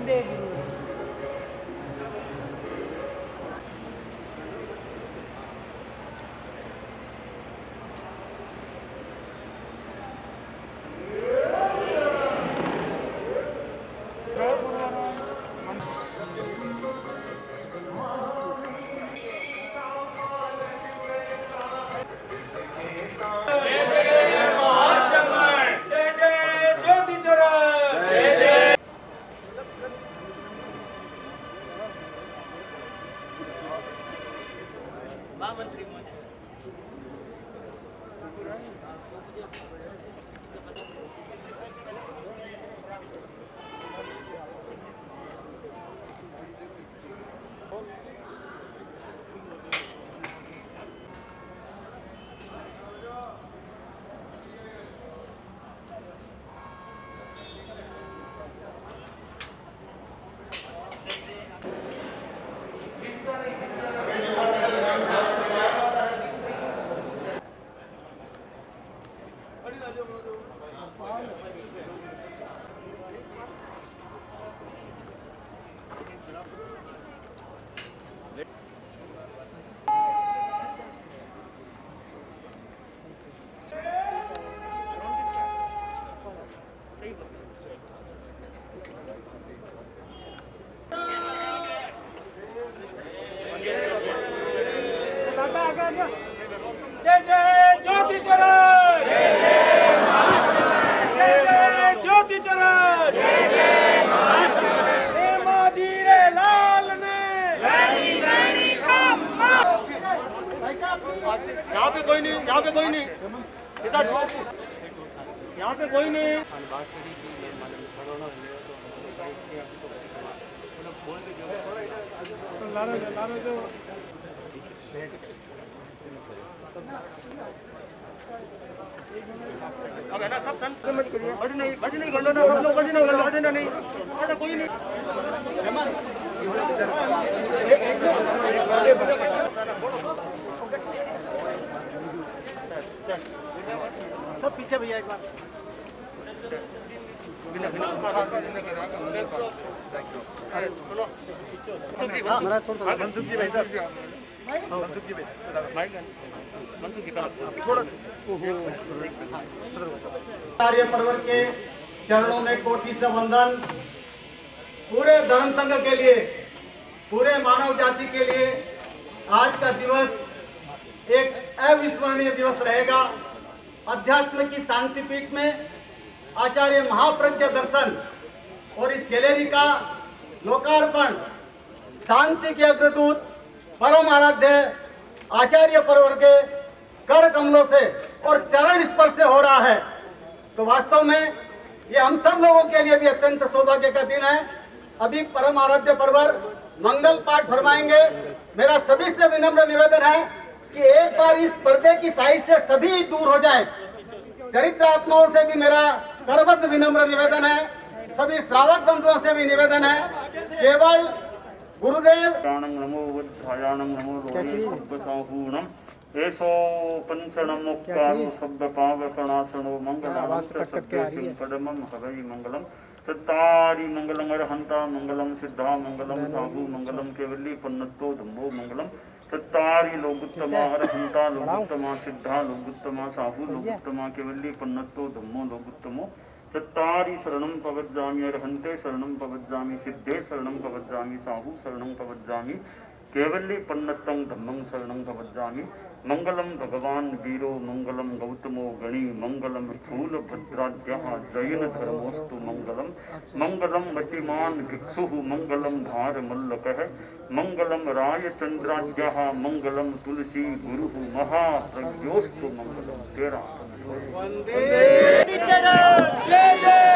वंदे गुरु। महामंत्री महोदय जय जय ज्योति चरण, जय जय ज्योति चरण, माजी रे लाल ने। यहाँ पे कोई नहीं, यहाँ पे कोई नहीं, इधर यहाँ पे कोई नहीं। अब है ना सब संत बड़ी नहीं कर लो ना, सब लोग बड़ी नहीं कर लो, बड़ी नहीं ऐसा कोई नहीं। सब पीछे भैया एक बार। आचार्य परवर के चरणों में कोटि से वंदन। पूरे धर्म संघ के लिए, पूरे मानव जाति के लिए आज का दिवस एक अविस्मरणीय दिवस रहेगा। अध्यात्म की शांति पीठ में आचार्य महाप्रज्ञ दर्शन और इस गैलरी का लोकार्पण शांति के अग्रदूत परम आराध्य आचार्य परवर के कर कमलों से और चरण स्पर्श से हो रहा है। तो वास्तव में ये हम सब लोगों के लिए भी अत्यंत सौभाग्य का दिन है। अभी परम आराध्य परवर मंगल पाठ फरमाएंगे। मेरा सभी से विनम्र निवेदन है कि एक बार इस पर्दे की साइज से सभी दूर हो जाएं। चरित्र आत्माओं से भी मेरा करबद्ध विनम्र निवेदन है, सभी श्रावक बंधुओं से भी निवेदन है, केवल गुरुदेव नमो बुद्धायाणं नमो रोहिणम एसो पंचणम मुक्तां शब्द पावकनाशनो मंगलम सद्यसिंपदमं हवै मंगलम सत्तारि मंगलम अरहंता मंगलम सिद्धा मंगलम साहु मंगलम केवली पन्नतो धम्मो मंगलम सत्तारि लोगुत्तमा अरहंता लोगुत्तमा सिद्धा लोगुत्तमा साहु लोगुत्तमा केवली पन्नतो धम्मो लोगुत्तमो सत्तारि शरणं पवज्जामि अरहन्ते शरणं पवज्जामि सिद्धे शरणं पवज्जामि साहु शरणं पवज्जामि केवली पन्नतं धम्मं शरणं पवज्जामि मंगलम भगवान वीरो मंगलम गौतमो गणी मंगलम स्थूल भद्राद्यः जैन धर्मोस्तु मंगलम मंगलम मतिमान भिक्षुः मंगलम भार मल्लकः मंगलम रायचंद्राद्यः मंगलम तुलसी गुरुः महाप्रज्ञोस्तु मंगलम। तेरा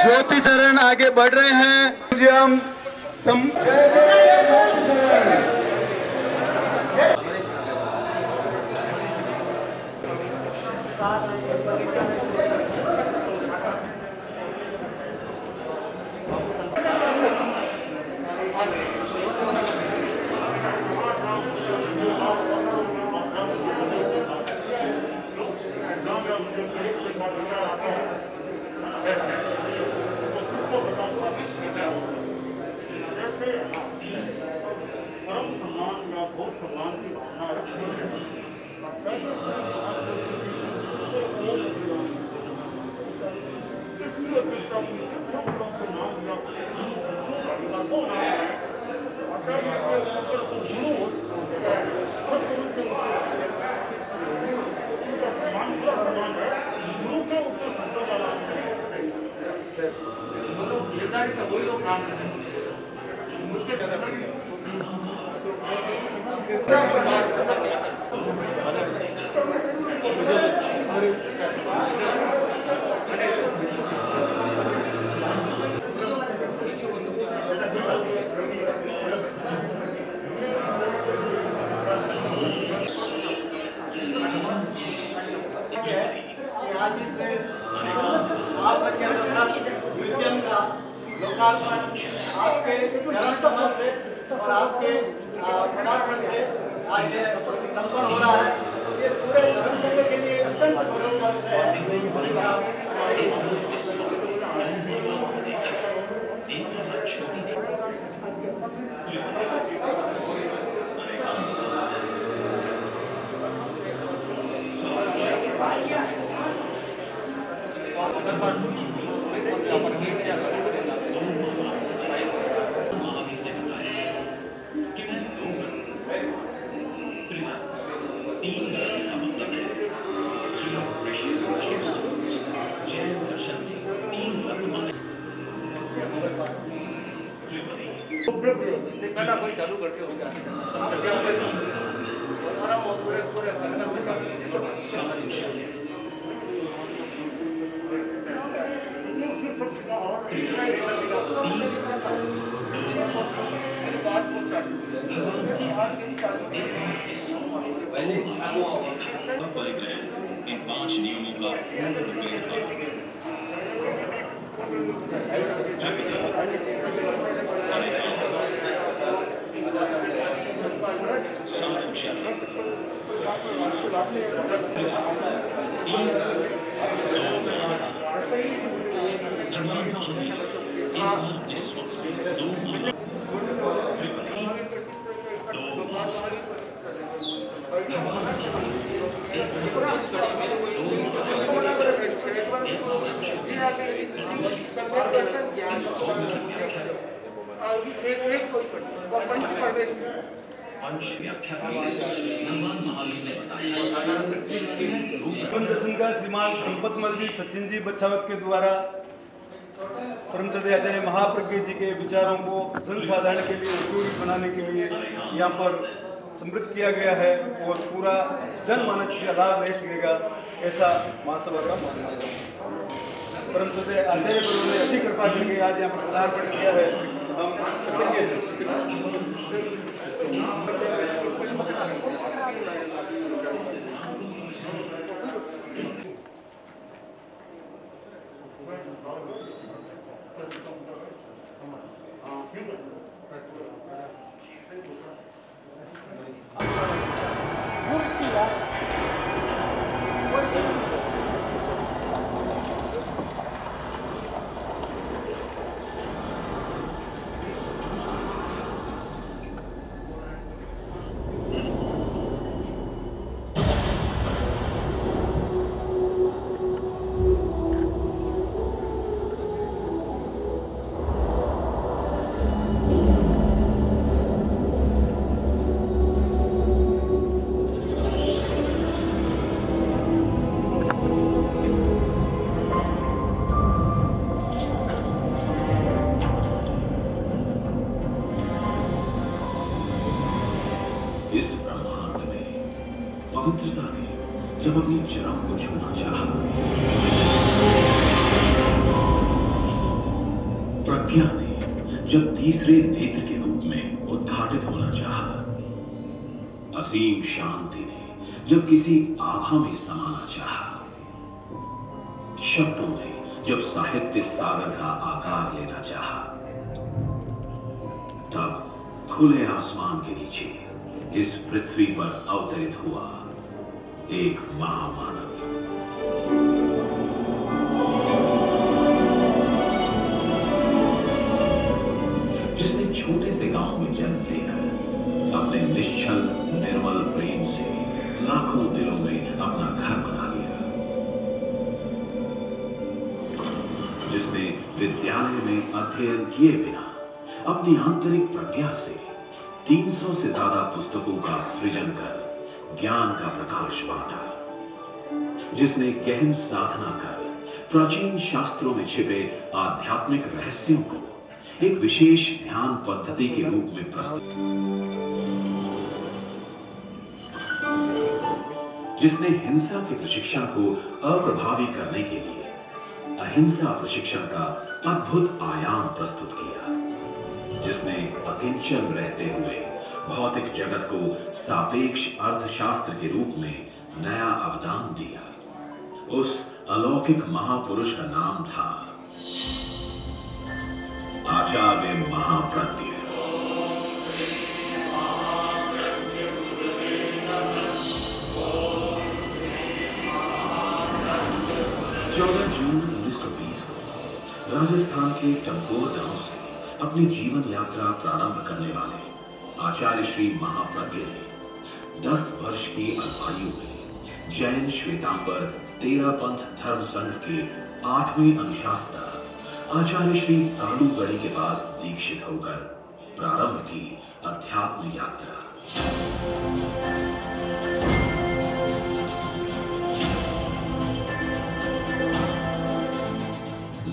ज्योति चरण आगे बढ़ रहे हैं। से परम सम्मान या बहुत सम्मान की भावना रखते हैं। इसलिए पिता की सब लोग को नाम या को नाम है आचार्य के ऊपर तो गुरु सब गुरु के ऊपर उनका सम्मान पूरा सम्मान है। गुरु के ऊपर संतों का नाम है। निर्धारित वही लोग काम करते हैं मुझके आज इस आपके म्यूजियम का लोकार्पण आपके चरण कमल से और आपके पदार्पण से आज संपन्न हो रहा है। ये पूरे धर्म संघ के लिए अत्यंत गौरव का विषय है। पहला कोई चालू करते हो पूरे पूरे इन 5 नियमों का दर्शन का श्रीमान संपतमल जी सचिन जी बछावत के द्वारा परम श्रद्धेय आचार्य महाप्रज्ञ जी के विचारों को जनसाधारण के लिए उपयोगी बनाने के लिए यहाँ पर समृद्ध किया गया है और पूरा जनमानस से लाभ ले सकेगा, ऐसा महासभा का मानना है। परम श्रद्धेय आचार्य गुरु ने अच्छी कृपा करके आज यहाँ पर पदार्पण किया है। हम कृतज्ञ हैं। इस ब्रह्मांड में पवित्रता ने जब अपनी चरम को छूना चाहा, प्रज्ञा ने जब तीसरे नेत्र के रूप में उद्घाटित होना चाहा, असीम शांति ने जब किसी आभा में समाना चाहा, शब्दों ने जब साहित्य सागर का आकार लेना चाहा, तब खुले आसमान के नीचे इस पृथ्वी पर अवतरित हुआ एक महामानव। जिसने छोटे गांव में जन्म लेकर अपने निश्चल निर्मल प्रेम से लाखों दिलों में अपना घर बना लिया। जिसने विद्यालय में अध्ययन किए बिना अपनी आंतरिक प्रज्ञा से 300 से ज्यादा पुस्तकों का सृजन कर ज्ञान का प्रकाश बांटा। जिसने गहन साधना कर प्राचीन शास्त्रों में छिपे आध्यात्मिक रहस्यों को एक विशेष ध्यान पद्धति के रूप में प्रस्तुत, जिसने हिंसा के प्रशिक्षण को अप्रभावी करने के लिए अहिंसा प्रशिक्षण का अद्भुत आयाम प्रस्तुत किया। जिसने अकिंचन रहते हुए भौतिक जगत को सापेक्ष अर्थशास्त्र के रूप में नया अवदान दिया। उस अलौकिक महापुरुष का नाम था आचार्य महाप्रज्ञ। चौदह जून 1920 को राजस्थान के टंकोर गांव से अपनी जीवन यात्रा प्रारंभ करने वाले आचार्य श्री महाप्रज्ञ ने 10 वर्ष की आयु में जैन श्वेतांबर तेरा पंथ धर्म संघ के 8वें अनुशासता आचार्य श्री कालूगढ़ी के पास दीक्षित होकर प्रारंभ की अध्यात्म यात्रा।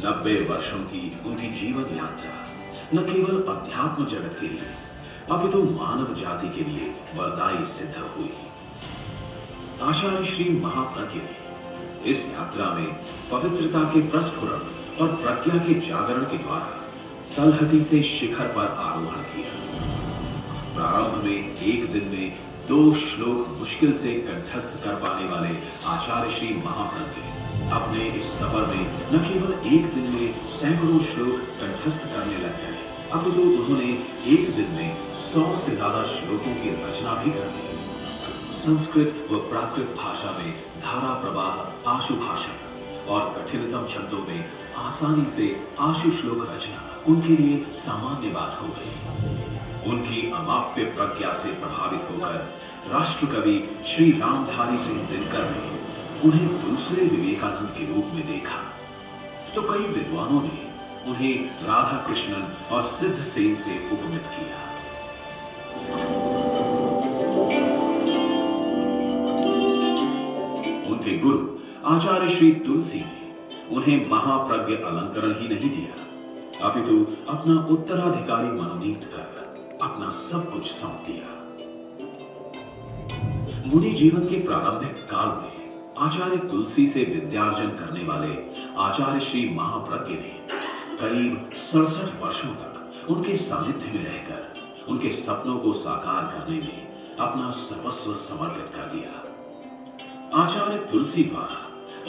90 वर्षों की उनकी जीवन यात्रा न केवल अध्यात्म जगत के लिए अपितु मानव जाति के लिए वरदायी सिद्ध हुई। आचार्य श्री महाप्रज्ञ ने इस यात्रा में पवित्रता के प्रस्फुरण और प्रज्ञा के जागरण के द्वारा तलहटी से शिखर पर आरोहण किया। प्रारंभ में एक दिन में 2 श्लोक मुश्किल से कंठस्थ कर पाने वाले आचार्य श्री महाप्रज्ञ अपने इस सफर में न केवल एक दिन में सैकड़ों श्लोक कंठस्थ करने लग गए, अपितु उन्होंने एक दिन में 100 से ज्यादा श्लोकों की रचना भी कर दी। संस्कृत व प्राकृत भाषा में धारा प्रवाह आशु भाषण और कठिनतम छंदों में आसानी से आशु श्लोक रचना उनके लिए सामान्य बात हो गई। उनकी अमाप्य प्रज्ञा से प्रभावित होकर राष्ट्रकवि श्री रामधारी सिंह दिनकर ने उन्हें दूसरे विवेकानंद के रूप में देखा, तो कई विद्वानों ने उन्हें राधा कृष्णन और सिद्ध सेन से उपमित किया। उनके गुरु आचार्य श्री तुलसी ने उन्हें महाप्रज्ञ अलंकरण ही नहीं दिया, अपितु अपना उत्तराधिकारी मनोनीत कर अपना सब कुछ सौंप दिया। मुनि जीवन के प्रारंभिक काल में आचार्य तुलसी से विद्यार्जन करने वाले आचार्य श्री महाप्रज्ञ ने करीब 67 वर्षों तक उनके सानिध्य में रहकर उनके सपनों को साकार करने में अपना सर्वस्व समर्पित कर दिया। आचार्य तुलसी द्वारा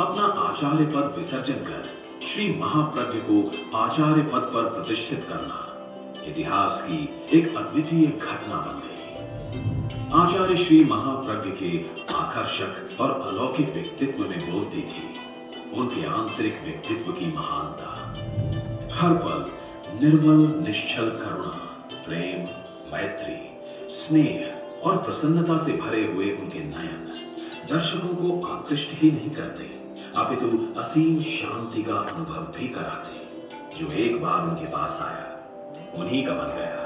अपना आचार्य पद विसर्जन कर श्री महाप्रज्ञ को आचार्य पद पर प्रतिष्ठित करना इतिहास की एक अद्वितीय घटना बन गई। आचार्य श्री महाप्रज्ञ के आकर्षक और अलौकिक व्यक्तित्व में बोलती थी उनके आंतरिक व्यक्तित्व की महानता। हर पल निर्मल निश्चल करुणा, प्रेम, मैत्री, स्नेह और प्रसन्नता से भरे हुए उनके नयन दर्शकों को आकृष्ट ही नहीं करते, अपितु असीम शांति का अनुभव भी कराते। जो एक बार उनके पास आया उन्हीं का बन गया।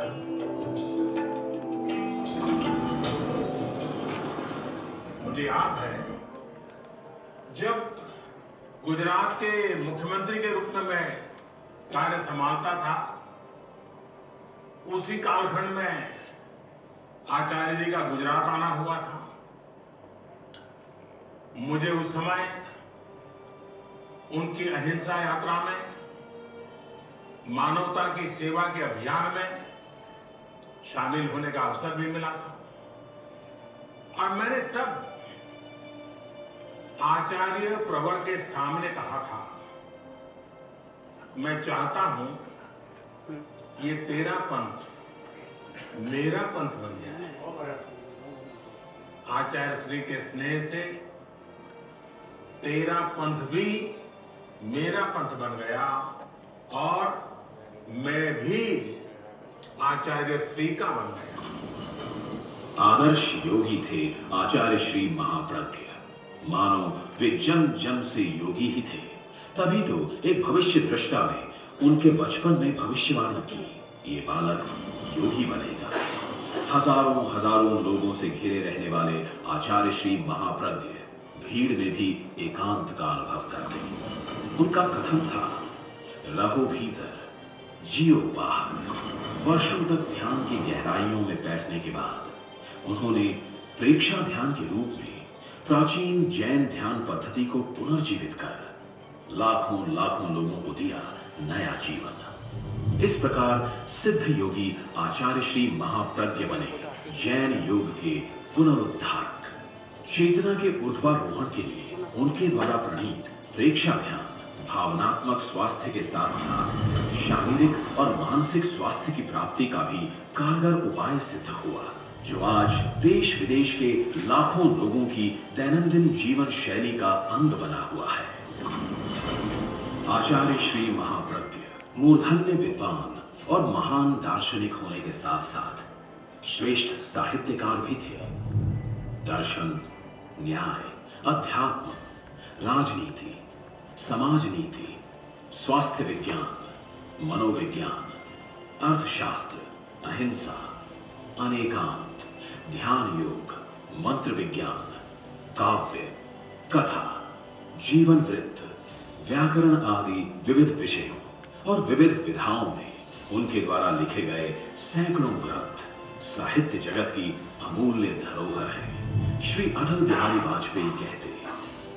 मुझे याद है जब गुजरात के मुख्यमंत्री के रूप में मैं कार्य संभालता था, उसी कालखंड में आचार्य जी का गुजरात आना हुआ था। मुझे उस समय उनकी अहिंसा यात्रा में, मानवता की सेवा के अभियान में शामिल होने का अवसर भी मिला था और मैंने तब आचार्य प्रवर के सामने कहा था, मैं चाहता हूं ये तेरा पंथ मेरा पंथ बन जाए। आचार्य श्री के स्नेह से तेरा पंथ भी मेरा पंथ बन गया और मैं भी आचार्य श्री का बन गया। आदर्श योगी थे आचार्य श्री महाप्रज्ञ। मानो वे जन्म जन्म से योगी ही थे, तभी तो एक भविष्य दृष्टा ने उनके बचपन में भविष्यवाणी की, ये बालक योगी बनेगा। हजारों हजारों लोगों से घिरे रहने वाले आचार्य श्री महाप्रज्ञ भीड़ में भी एकांत का अनुभव करते। उनका कथन था, रहो भीतर जियो बाहर। वर्षों तक ध्यान की गहराइयों में बैठने के बाद उन्होंने प्रेक्षा ध्यान के रूप में प्राचीन जैन ध्यान पद्धति को पुनर्जीवित कर लाखों लाखों लोगों को दिया नया जीवन। इस प्रकार सिद्ध योगी आचार्य श्री महाप्रज्ञ बने जैन योग के पुनरुद्धारक। चेतना के ऊर्ध्वारोहण के लिए उनके द्वारा प्रणीत प्रेक्षा ध्यान भावनात्मक स्वास्थ्य के साथ साथ शारीरिक और मानसिक स्वास्थ्य की प्राप्ति का भी कारगर उपाय सिद्ध हुआ, जो आज देश विदेश के लाखों लोगों की दैनंदिन जीवन शैली का अंग बना हुआ है। आचार्य श्री महाप्रज्ञ मूर्धन्य विद्वान और महान दार्शनिक होने के साथ साथ श्रेष्ठ साहित्यकार भी थे। दर्शन, न्याय, अध्यात्म, राजनीति, समाज नीति, स्वास्थ्य विज्ञान, मनोविज्ञान, अर्थशास्त्र, अहिंसा, अनेकांत, ध्यान योग, मंत्र विज्ञान, काव्य, कथा, जीवन वृत्त, व्याकरण आदि विविध विषयों और विविध विधाओं में उनके द्वारा लिखे गए सैकड़ों ग्रंथ साहित्य जगत की अमूल्य धरोहर है। श्री अटल बिहारी वाजपेयी कहते,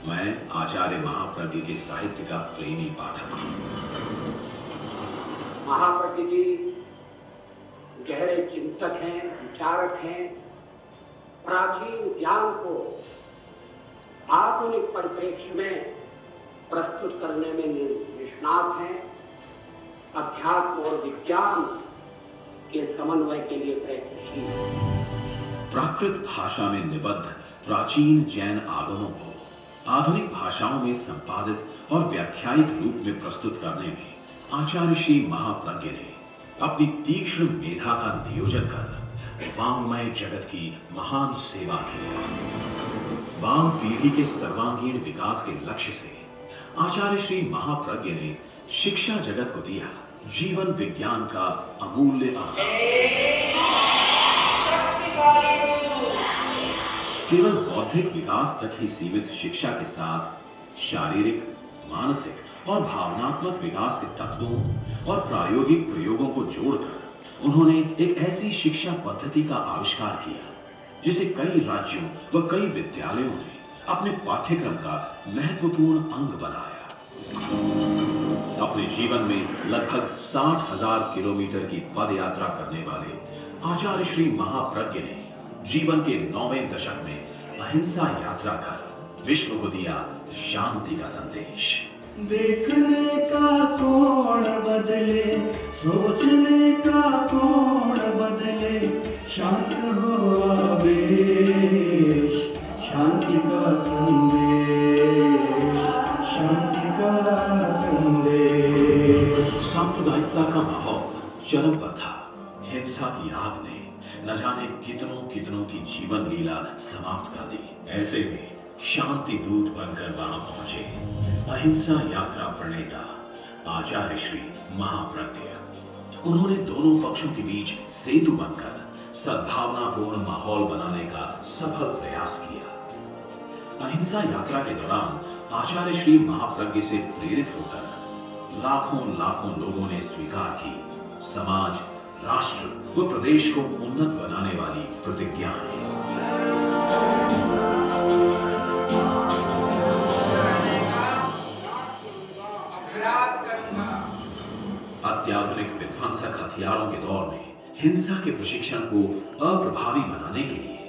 मैं आचार्य महाप्रज्ञ के साहित्य का प्रेमी पाठक हूं। महाप्रज्ञ जी गहरे चिंतक हैं, विचारक हैं, प्राचीन ज्ञान को आधुनिक परिप्रेक्ष्य में प्रस्तुत करने में निष्णात हैं। अध्यात्म और विज्ञान के समन्वय के लिए प्रयत्नशील। प्राकृत भाषा में निबद्ध प्राचीन जैन आगमों को आधुनिक भाषाओं में संपादित और व्याख्यायित रूप में प्रस्तुत करने में आचार्य श्री महाप्रज्ञ ने अपनी तीक्ष्ण मेधा का नियोजन कर वांग्मय जगत की महान सेवा की। वाम पीढ़ी के सर्वांगीण विकास के लक्ष्य से आचार्य श्री महाप्रज्ञ ने शिक्षा जगत को दिया जीवन विज्ञान का अमूल्य आधार। केवल बौद्धिक विकास तक ही सीमित शिक्षा के साथ शारीरिक, मानसिक और भावनात्मक विकास के तत्वों और प्रायोगिक प्रयोगों को जोड़कर उन्होंने एक ऐसी शिक्षा पद्धति का आविष्कार किया जिसे कई राज्यों व कई विद्यालयों ने अपने पाठ्यक्रम का महत्वपूर्ण अंग बनाया। अपने जीवन में लगभग 60,000 किलोमीटर की पद यात्रा करने वाले आचार्य श्री महाप्रज्ञ ने जीवन के 9वें दशक में अहिंसा यात्रा कर विश्व को दिया शांति का संदेश। देखने का कौन बदले, सोचने का कौन बदले, शांत हो आवेश, शांति का संदेश, शांति का संदेश। सांप्रदायिकता का माहौल चरम पर था। हिंसा की आग ने न जाने कितनों की जीवन लीला समाप्त कर दी। ऐसे में शांति दूत बनकर वहां पहुंचे अहिंसा यात्रा प्रणेता आचार्य श्री महाप्रज्ञ। उन्होंने दोनों पक्षों के बीच सेतु बनकर सद्भावनापूर्ण माहौल बनाने का सफल प्रयास किया। अहिंसा यात्रा के दौरान आचार्य श्री महाप्रज्ञ से प्रेरित होकर लाखों लोगों ने स्वीकार की समाज, राष्ट्र व प्रदेश को उन्नत बनाने वाली प्रतिज्ञाएं। अत्याधुनिक विध्वंसक हथियारों के दौर में हिंसा के प्रशिक्षण को अप्रभावी बनाने के लिए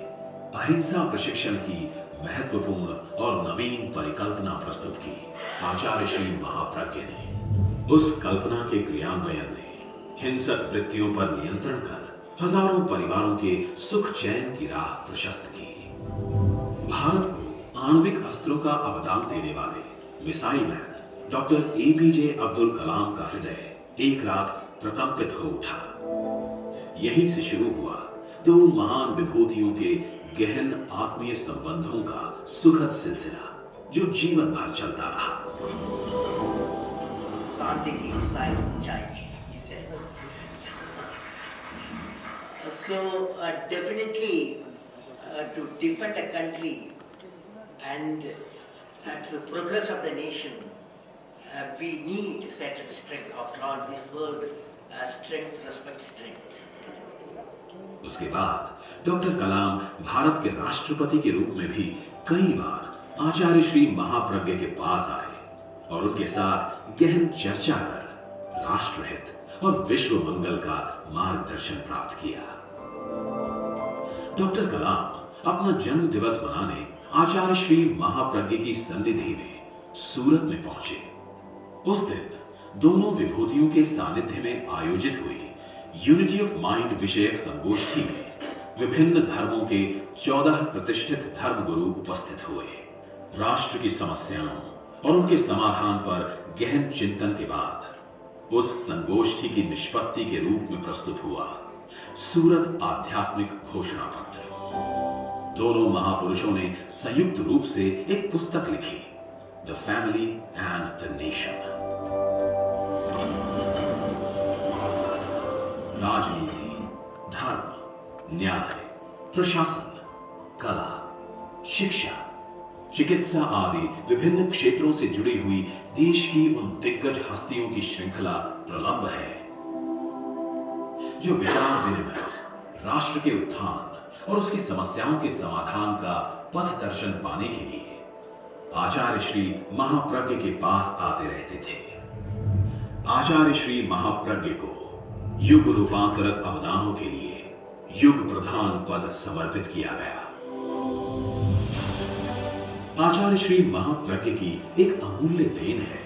अहिंसा प्रशिक्षण की महत्वपूर्ण और नवीन परिकल्पना प्रस्तुत की। आचार्य श्री महाप्रज्ञ ने उस कल्पना के क्रियान्वयन में हिंसक वृत्तियों पर नियंत्रण कर हजारों परिवारों के सुख चैन की राह प्रशस्त की। भारत को आणविक अस्त्रों का अवदान देने वाले missile man doctor APJ Abdul Kalam का हृदय एक रात प्रकंपित हो उठा। यहीं से शुरू हुआ दो महान विभूतियों के गहन आत्मीय संबंधों का सुखद सिलसिला जो जीवन भर चलता रहा। शांति की मिसाइल चाहिए इसे। So definitely to defend a country and to the progress of the nation, we need certain strength. After all, this world strength respects strength. उसके बाद डॉक्टर कलाम भारत के राष्ट्रपति के रूप में भी कई बार आचार्य श्री महाप्रज्ञ के पास आए और उनके साथ गहन चर्चा कर राष्ट्रहित और विश्व मंगल का मार्गदर्शन प्राप्त किया। डॉक्टर कलाम अपना जन्म दिवस मनाने आचार्य श्री महाप्रज्ञ की सन्निधि में सूरत में पहुंचे। उस दिन दोनों विभूतियों के सानिध्य में आयोजित हुई यूनिटी ऑफ माइंड विषयक संगोष्ठी में विभिन्न धर्मों के 14 प्रतिष्ठित धर्मगुरु उपस्थित हुए। राष्ट्र की समस्याओं और उनके समाधान पर गहन चिंतन के बाद उस संगोष्ठी की निष्पत्ति के रूप में प्रस्तुत हुआ सूरत आध्यात्मिक घोषणा पत्र। दोनों महापुरुषों ने संयुक्त रूप से एक पुस्तक लिखी, the family and the nation. राजनीति, धर्म, न्याय, प्रशासन, कला, शिक्षा, चिकित्सा आदि विभिन्न क्षेत्रों से जुड़ी हुई देश की उन दिग्गज हस्तियों की श्रृंखला प्रलंब है जो विचार विनिमय, राष्ट्र के उत्थान और उसकी समस्याओं के समाधान का पथ दर्शन पाने के लिए आचार्य श्री महाप्रज्ञ के पास आते रहते थे। आचार्य श्री महाप्रज्ञ को युग रूपांतरक अवदानों के लिए युग प्रधान पद समर्पित किया गया। आचार्य श्री महाप्रज्ञ की एक अमूल्य देन है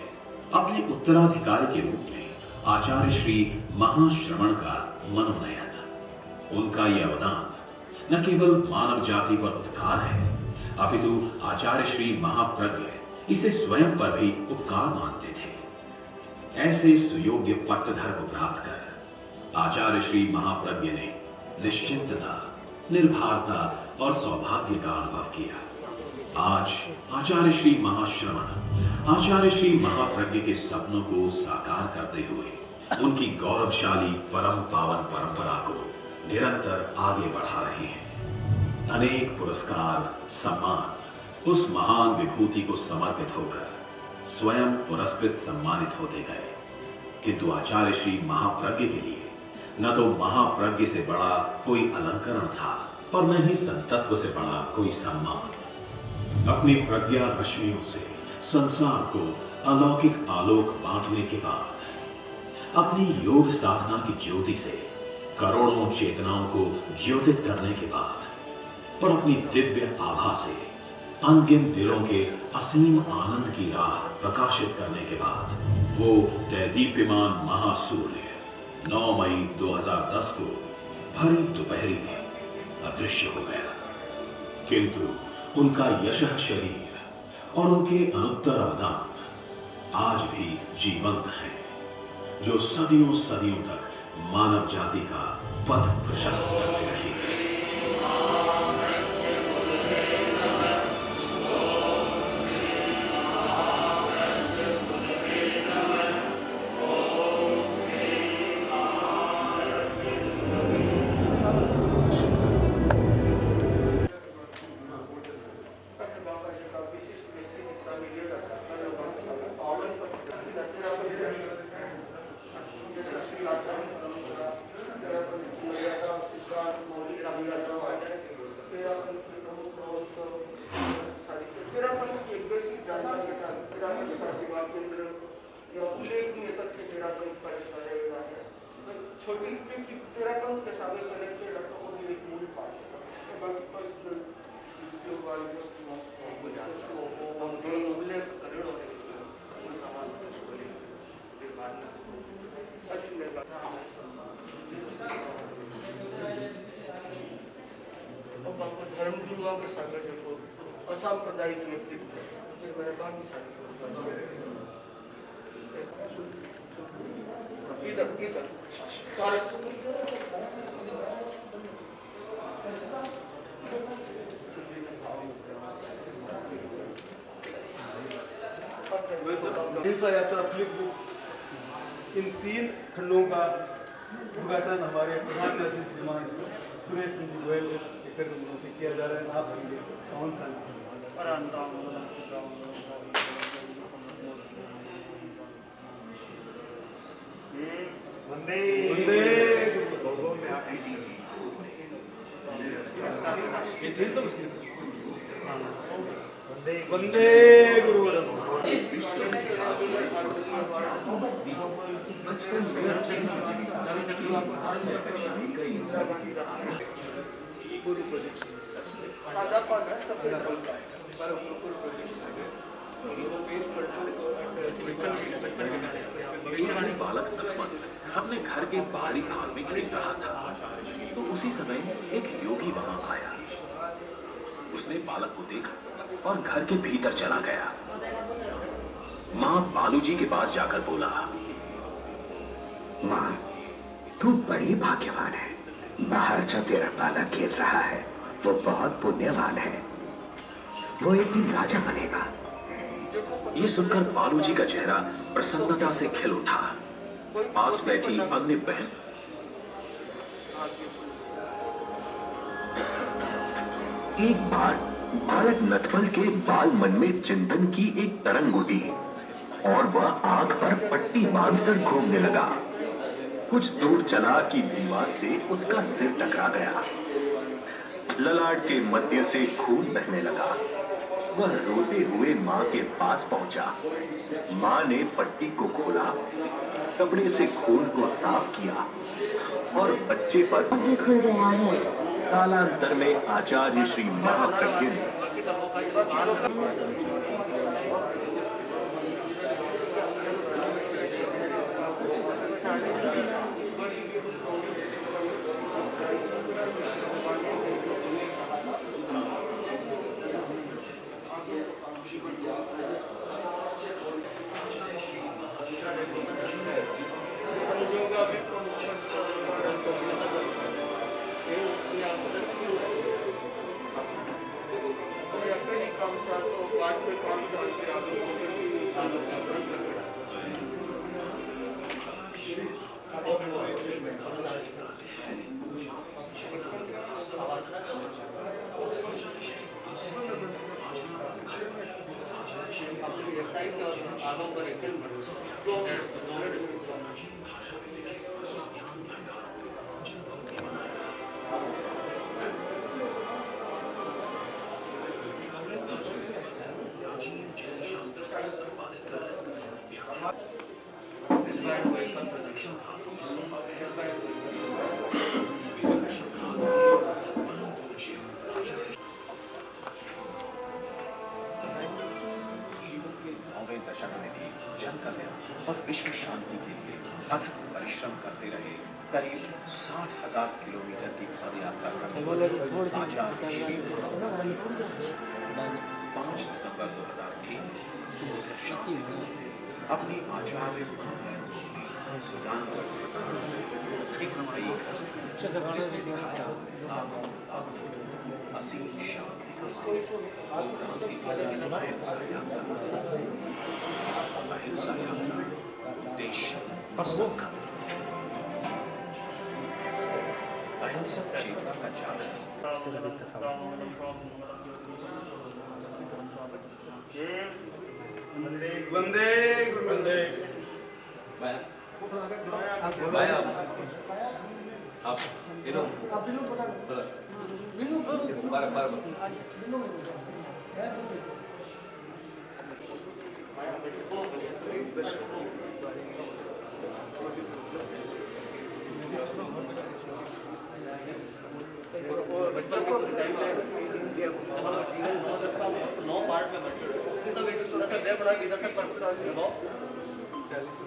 अपने उत्तराधिकारी के रूप में आचार्य श्री महाश्रवण का मनोनयन। उनका यह अवदान न केवल मानव जाति पर उपकार है, अपितु आचार्य श्री महाप्रज्ञ इसे स्वयं पर भी उपकार मानते थे। ऐसे सुयोग्य पट्टधर को प्राप्त कर आचार्य श्री महाप्रज्ञ ने निश्चिंतता, निर्भरता और सौभाग्य का अनुभव किया। आज आचार्य श्री महाश्रवण आचार्य श्री महाप्रज्ञ के सपनों को साकार करते हुए उनकी गौरवशाली परम पावन परंपरा को निरंतर आगे बढ़ा रहे हैं। अनेक पुरस्कार, सम्मान उस महान विभूति को समर्पित होकर स्वयं पुरस्कृत सम्मानित होते गए, किंतु आचार्य श्री महाप्रज्ञ के लिए न तो महाप्रज्ञ से बड़ा कोई अलंकरण था और न ही संतत्व से बड़ा कोई सम्मान। अपनी प्रज्ञा रश्मियों से संसार को अलौकिक आलोक बांटने के बाद, अपनी योग साधना की ज्योति से करोड़ों चेतनाओं को ज्योतित करने के बाद और अपनी दिव्य आभा से अनगिन दिलों के असीम आनंद की राह प्रकाशित करने के बाद वो दैदीप्यमान महासूर्य 9 मई 2010 को भरी दोपहरी में अदृश्य हो गया, किंतु उनका यशः शरीर और उनके अनुत्तर अवदान आज भी जीवंत हैं, जो सदियों सदियों तक मानव जाति का पथ प्रशस्त करते रहेंगे। धर्मगुरुओं के संघर्ष को असांप्रदायिक नेतृत्व मेरे बाकी सारे इधर हिंसा यात्रा फ्लिप बुक इन 3 खंडों का उद्घाटन हमारे प्रधान न्यायाधीश श्रीमान सुरेश सिंह जी गोयल के कर्मचारियों से किया जा रहा है। आप समझिए कौन सा वंदे वंदे गुरु बालक अपने घर के बाहरी भाग में खेल रहा था तो उसी समय एक योगी वहां आया। उसने बालक को देखा और घर के भीतर चला गया। मां बालूजी के पास जाकर बोला, मां, तू बड़ी भाग्यवान है। बाहर जो तेरा बालक खेल रहा है वो बहुत पुण्यवान है। वो एक दिन राजा बनेगा। ये सुनकर बालूजी का चेहरा प्रसन्नता से खिल उठा। पास बैठी अन्य बहन एक बार बालक नथमल के बाल मन में चिंतन की एक तरंग उठी और वह आंख पर पट्टी बांधकर घूमने लगा। कुछ दूर चला कि दीवार से उसका सिर टकरा गया। ललाट के मध्य से खून बहने लगा। वह रोते हुए मां के पास पहुंचा। मां ने पट्टी को खोला, कपड़े से खून को साफ किया और बच्चे पर खुल गया है। कालांतर में आचार्य श्री महाप्रज्ञ ने दशक में भी जन कल्याण और विश्व शांति के लिए अथक परिश्रम करते रहे। करीब 60,000 किलोमीटर की पद यात्रा करने वाले आचार्य श्री 5 दिसंबर 2001 अपनी आचार्य जिसने दिखाया असीम शांति अहिंसा यात्रा उद्देश्य और संकल्प अहिंसक चेतना का जागरण। वंदे गुरु वंदे। आप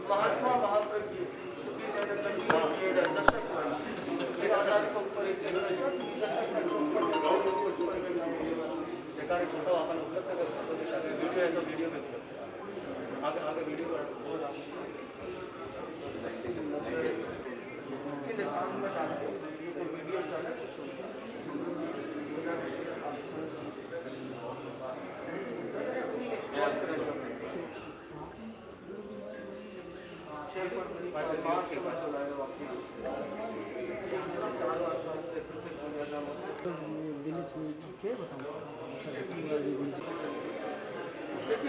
महात्मा महाप्रज्ञ फोटो आपण उपलब्ध करतो वीडियो आहे तो वीडियो में आगे आगे वीडियो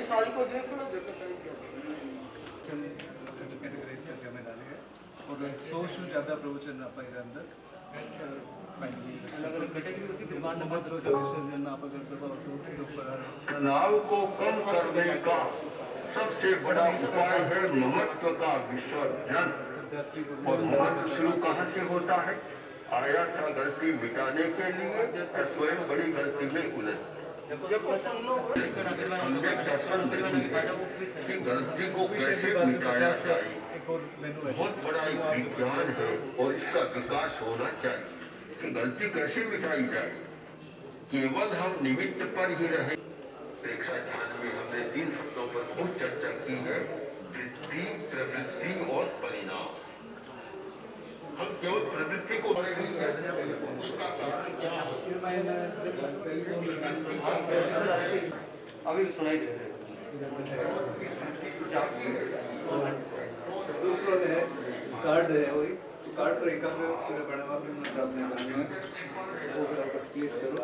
साड़ी को देख लो कैटेगराइज करके हमें डाले हैं और 100 से ज़्यादा प्रवचन आपके अंदर तनाव को कम करने का सबसे बड़ा उपाय है महत्व का विसर्जन। और महत्व शुरू कहाँ से होता है? आया था गलती मिटाने के लिए और स्वयं बड़ी गलती में उलझ सम्यक दर्शन नहीं है कि गलती को कैसे मिटाया जाए। बहुत बड़ा एक विज्ञान है और इसका विकास होना चाहिए कि गलती कैसे मिटाई जाए। केवल हम निमित्त पर ही रहे। प्रेक्षा ध्यान में हमने 3 शब्दों पर बहुत चर्चा की है, वृत्ति, प्रवृत्ति और परिणाम। हम केवल प्रवृत्ति को उसका कारण क्या है? अभी सुनाई दे दूसरा है कार्ड है वही कार्ड पर एक बढ़ावा वो प्लीज करो।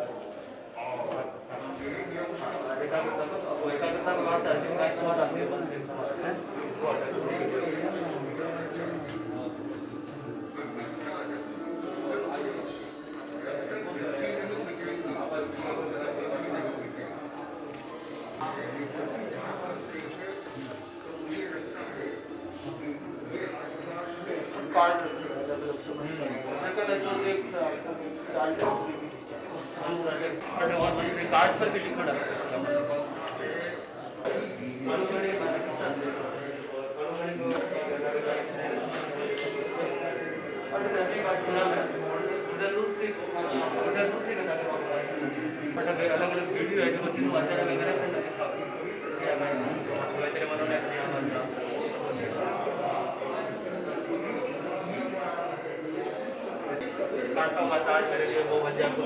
कार्ड पर भी लिखा अलग अलग वीडियो है जो तीनों अचानक कनेक्शन कार्ड करेंगे वो बन जाएगा।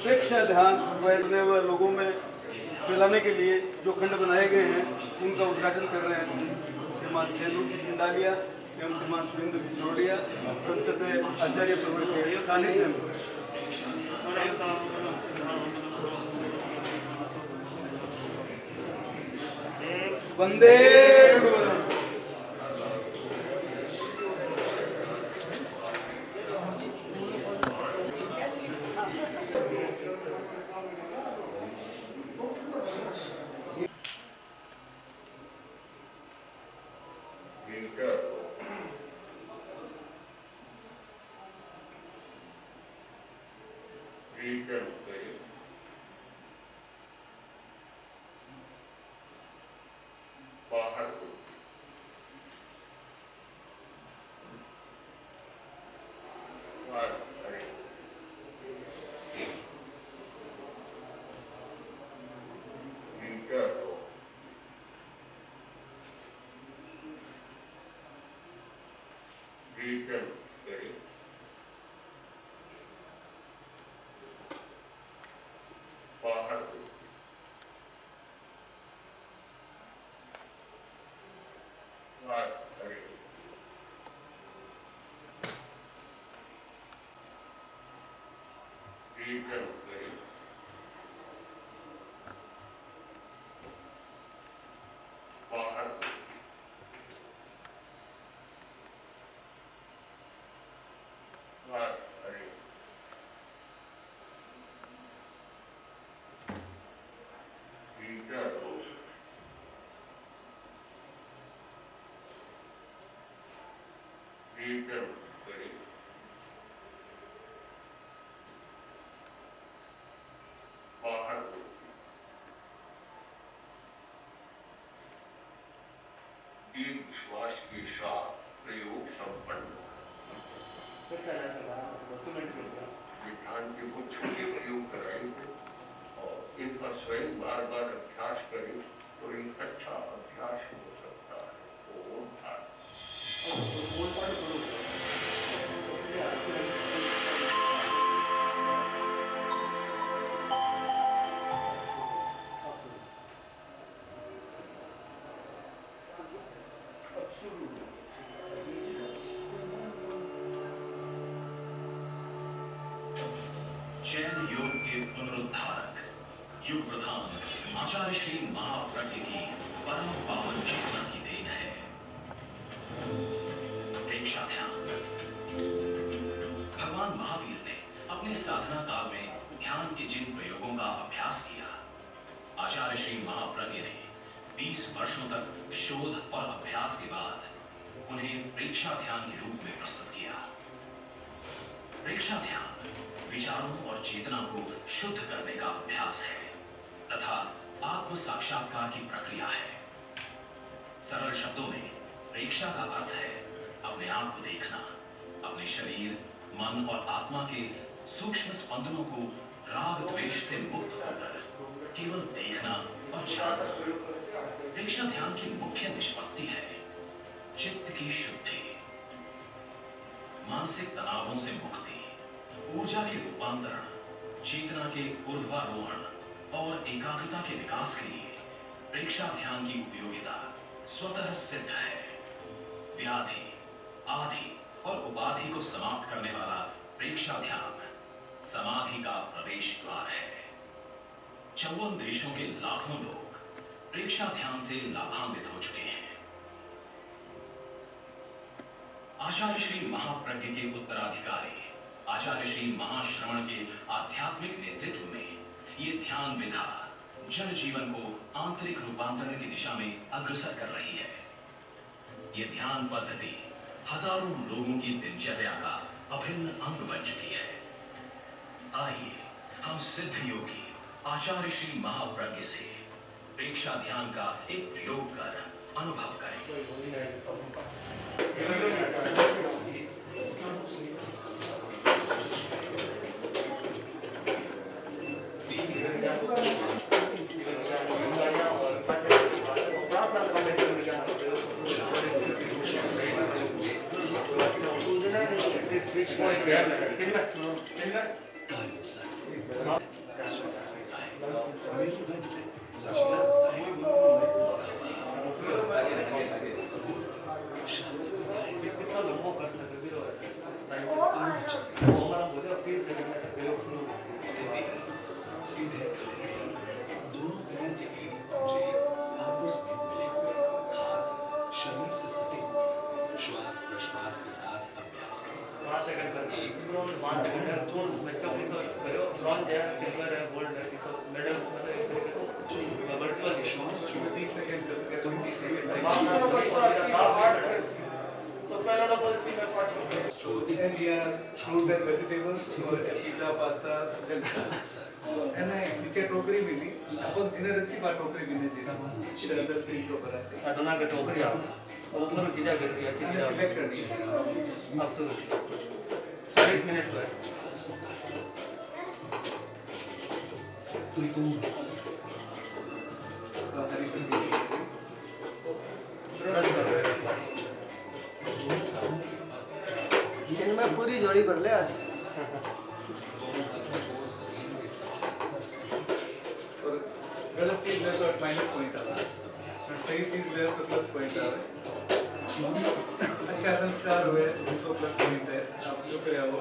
प्रेक्षा ध्यान व लोगों में फैलाने के लिए जो खंड बनाए गए हैं उनका उद्घाटन कर रहे हैं श्रीमान चेलू की सिंधालिया एवं श्रीमान सुरेंद्र बिछोड़िया परिषद आचार्य प्रवर के सानिध्य में। वंदे गुरुवंदन। भीतर पड़े बाहर एक विश्वास के साथ प्रयोग संपन्न ध्यान के वो छोटे प्रयोग कराएंगे और इन पर स्वयं बार बार अभ्यास करें तो एक अच्छा अभ्यास हो सकता है। ओम जैन योग के पुनरुद्धारक युग प्रधान आचार्य श्री महाप्रज्ञ की परम पावन चेतना की देन है। प्रेक्षा ध्यान। भगवान महावीर ने अपने साधना काल में ध्यान के जिन प्रयोगों का अभ्यास किया, आचार्य श्री महाप्रज्ञ ने 20 वर्षों तक शोध और अभ्यास के बाद उन्हें प्रेक्षा ध्यान के रूप में प्रस्तुत किया। प्रेक्षा ध्यान विचारों और चेतना को शुद्ध करने का अभ्यास है तथा आत्म साक्षात्कार की प्रक्रिया है। सरल शब्दों में प्रेक्षा का अर्थ है अपने आप को देखना, अपने शरीर, मन और आत्मा के सूक्ष्म स्पंदनों को राग द्वेष से मुक्त होकर केवल देखना और जानना। प्रेक्षा ध्यान की मुख्य निष्पत्ति है चित्त की शुद्धि, मानसिक तनावों से मुक्ति, ऊर्जा के रूपांतरण, चेतना के ऊर्ध्वारोहण और एकाग्रता के विकास के लिए प्रेक्षा ध्यान की उपयोगिता स्वतः सिद्ध है। व्याधि, आधि और उपाधि को समाप्त करने वाला प्रेक्षा ध्यान समाधि का प्रवेश द्वार है। 54 देशों के लाखों लोग प्रेक्षा ध्यान से लाभान्वित हो चुके हैं। आचार्य श्री महाप्रज्ञ के उत्तराधिकारी आचार्य श्री महाश्रवण के आध्यात्मिक नेतृत्व में ये ध्यान विधा जन जीवन को आंतरिक रूपांतरण की दिशा में अग्रसर कर रही है। ये ध्यान पद्धति हजारों लोगों की दिनचर्या का अभिन्न अंग बन चुकी है। आइए हम सिद्ध योगी आचार्य श्री महाप्रज्ञ से प्रेक्षा ध्यान का एक प्रयोग कर अनुभव करें। सीधे खड़े हैं, दोनों पैर के एड़ी पंजे आपस में मिले हुए, हाथ शरीर से सटे हुए, श्वास प्रश्वास के साथ अभ्यास करें। श्वास छोड़ते फ्रूट एंड वेजिटेबल्स और पिझ्झा पास्ता नीचे टोकरी मिली अपन जिन्हें रसी बा टोकरी मिलने जैसे 10 मिनट को बरा से दोनों के टोकरी आ और दोनों चीजें कर रही है सिलेक्ट करनी है अब तो 1 मिनट है इनमें पूरी जोड़ी भर ले आज और गलत चीज ले तो माइनस पॉइंट आता है, सही चीज ले तो प्लस पॉइंट आता है। अच्छा संस्कार हुए तो प्लस पॉइंट है। आप जो करे वो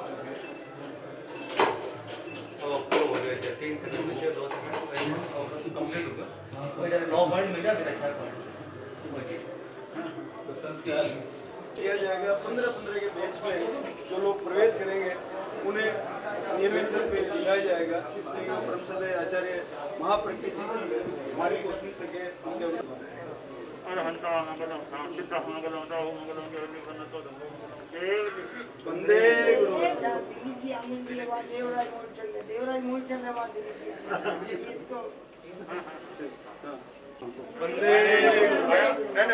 हो गया 3 सेकंड में 2 सेकंड कंप्लीट होगा और 9 पॉइंट मिल जाएगा अच्छा पॉइंट तो संस्कार किया जाएगा। 15-15 के बैच में जो लोग प्रवेश करेंगे उन्हें नियमित रूप में सिखाया जाएगा। इसलिए परम श्रद्धेय आचार्य महाप्रज्ञ जी की हमारी को सुन सके उनके वंदे गुरु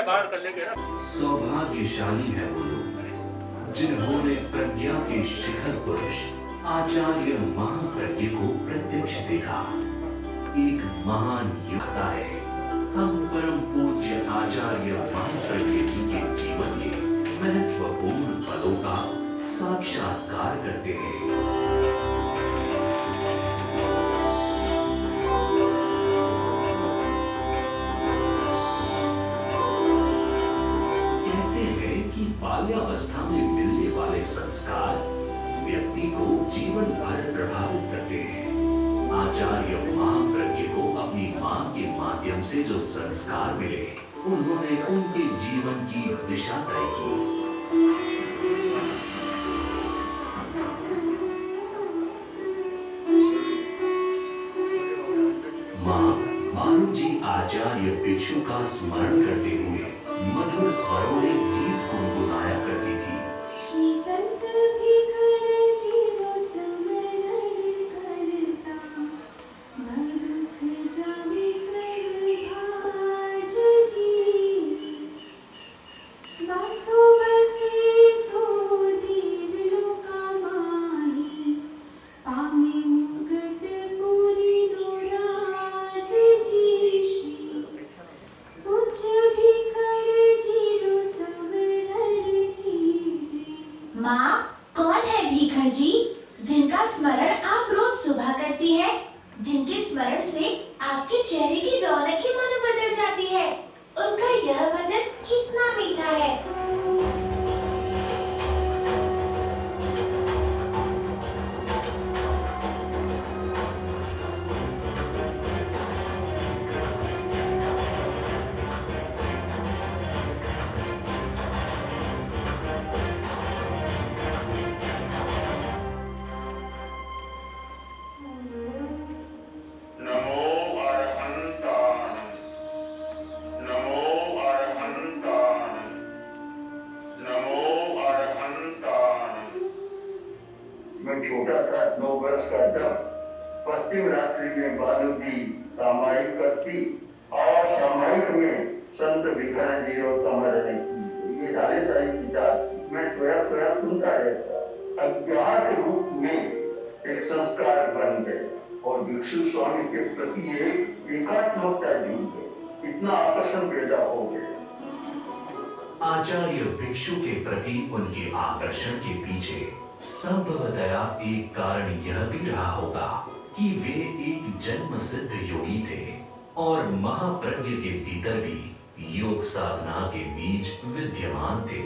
बाहर कर लेंगे ना। सौभाग्यशाली है वो लोग जिन्होंने प्रज्ञा के शिखर पुरुष आचार्य महाप्रज्ञ को प्रत्यक्ष देखा। एक महान युक्ता है। हम परम पूज्य आचार्य महाप्रज्ञ जी के जीवन के महत्वपूर्ण पलों का साक्षात्कार करते हैं। बाल्यावस्था में मिलने वाले संस्कार व्यक्ति को जीवन भर प्रभावित करते हैं। आचार्य महाप्रज्ञ को अपनी मां के माध्यम से जो संस्कार मिले, उन्होंने उनके जीवन की दिशा तय की। मां बारूजी आचार्य भिक्षु का स्मरण करते हुए मधुर स्वरों में गीत गुनगुनाया करती थी। श्री संत भिखड़ जीरो स्मरण करता, भव दुख जावे सर्व भाज जी। वासो बसे तो देव लोका माही, पामे मुगत पूरी नो राज जी। श्री पूज भिखड़ माँ, कौन है भीखड़ जी जिनका स्मरण आप रोज सुबह करती है, जिनके स्मरण से आपके चेहरे की रौनक ही मानो बदल जाती है? उनका यह भजन कितना मीठा है। पश्चिम रात्रि में बालू की सामायिक करती और सामायिक में संत भिखड़ जीरो स्मरण की। ये सारे विचार मैं सोया सुनता रहता। अज्ञात रूप में एक संस्कार बन गए और भिक्षु स्वामी के प्रति एक एकात्मकता जुड़ गई। इतना आकर्षण पैदा हो गया। आचार्य भिक्षु के प्रति उनके आकर्षण के पीछे संभवतया एक कारण यह भी रहा होगा कि वे एक जन्म सिद्ध योगी थे और महाप्रज्ञ के भीतर भी योग साधना के बीज विद्यमान थे,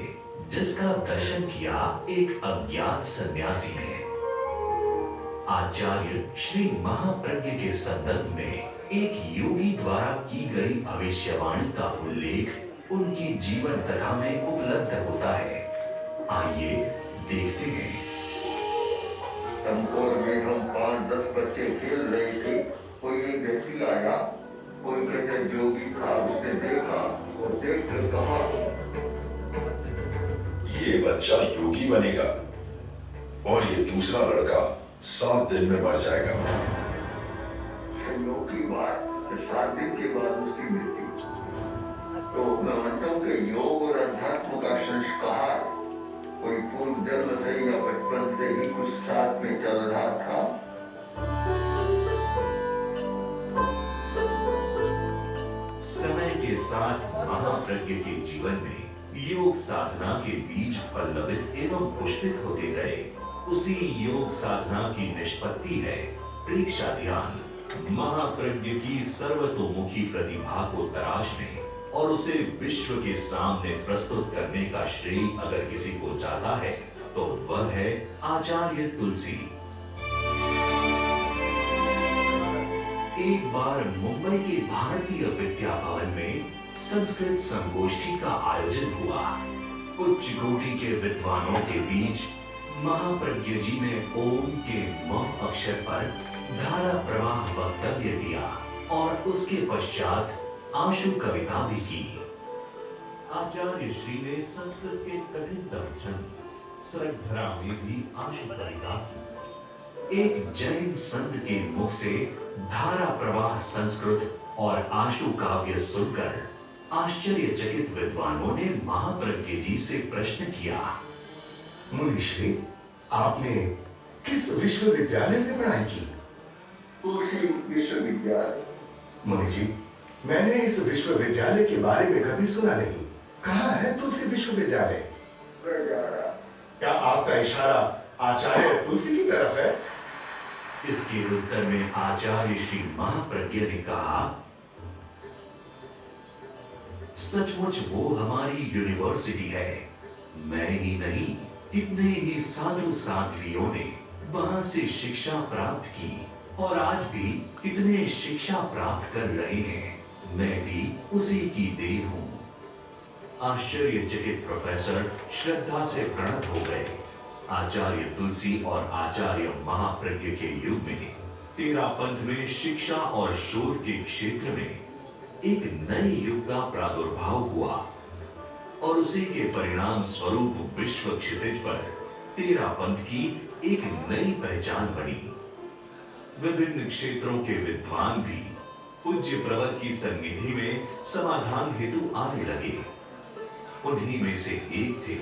जिसका दर्शन किया एक अज्ञात सन्यासी ने। आचार्य श्री महाप्रज्ञ के संदर्भ में एक योगी द्वारा की गई भविष्यवाणी का उल्लेख उनकी जीवन कथा में उपलब्ध होता है। आइए देखते हैं। तमकोर में हम 5-10 बच्चे खेल रहे थे। कोई एक व्यक्ति आया, कोई कहते जोगी था, उसने देखा और देख कर कहा, ये बच्चा योगी बनेगा और ये दूसरा लड़का 7 दिन में मर जाएगा। योगी बात 7 दिन के बाद उसकी मृत्यु। तो मैं मानता हूँ कि योग और अध्यात्म का संस्कार कोई पूर्व जन्म से या बचपन से ही कुछ साथ में चल रहा था। समय के साथ महाप्रज्ञ के जीवन में योग साधना के बीज पल्लवित एवं पुष्पित होते गए। उसी योग साधना की निष्पत्ति है प्रेक्षा ध्यान। महाप्रज्ञ की सर्वतोमुखी प्रतिभा को तराशने और उसे विश्व के सामने प्रस्तुत करने का श्रेय अगर किसी को जाता है तो वह है आचार्य तुलसी। एक बार मुंबई के भारतीय विद्या भवन में संस्कृत संगोष्ठी का आयोजन हुआ। उच्च कोटि के विद्वानों के बीच महाप्रज्ञ जी ने ओम के म अक्षर पर धारा प्रवाह वक्तव्य दिया और उसके पश्चात आशु कविता भी की। आचार्य श्री ने संस्कृत के कठिनतम छंद सरगधरा में भी आशु कविता की। एक जैन संत के मुख से धारा प्रवाह संस्कृत और आशु काव्य सुनकर आश्चर्यचकित विद्वानों ने महाप्रज्ञ जी से प्रश्न किया। मुनीश्री, आपने किस विश्वविद्यालय में पढ़ाई की? तुलसी विश्वविद्यालय। मुनि जी, मैंने इस विश्वविद्यालय के बारे में कभी सुना नहीं। कहाँ है तुलसी विश्वविद्यालय? क्या आपका इशारा आचार्य तुलसी की तरफ है? इसके उत्तर में आचार्य श्री महाप्रज्ञ ने कहा, सचमुच वो हमारी यूनिवर्सिटी है। मैं ही नहीं, कितने ही साधु साध्वियों ने वहां से शिक्षा प्राप्त की और आज भी कितने शिक्षा प्राप्त कर रहे हैं। मैं भी उसी की देन हूं। आश्चर्यचकित प्रोफेसर श्रद्धा से प्रणत हो गए। आचार्य तुलसी और आचार्य महाप्रज्ञ के युग में तेरा पंथ में शिक्षा और शोध के क्षेत्र में एक नए युग का प्रादुर्भाव हुआ और उसी के परिणाम स्वरूप विश्व क्षितिज पर तेरा पंथ की एक नई पहचान बनी। विभिन्न क्षेत्रों के विद्वान भी पूज्य प्रवर की सन्निधि में समाधान हेतु आने लगे। उन्हीं में से एक थे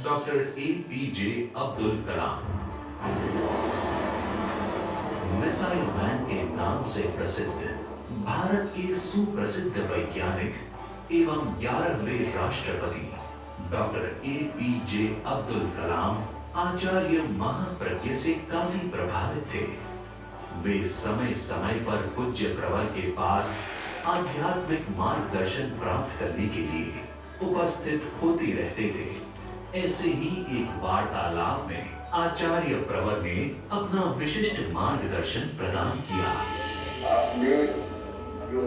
डॉक्टर APJ अब्दुल कलाम। मिसाइल मैन के नाम से प्रसिद्ध भारत के सुप्रसिद्ध वैज्ञानिक एवं 11वें राष्ट्रपति डॉक्टर APJ अब्दुल कलाम आचार्य महाप्रज्ञ से काफी प्रभावित थे। वे समय समय पर पूज्य प्रवर के पास आध्यात्मिक मार्गदर्शन प्राप्त करने के लिए उपस्थित होते रहते थे। ऐसे ही एक वार्तालाप में आचार्य प्रवर ने अपना विशिष्ट मार्गदर्शन प्रदान किया। आपने जो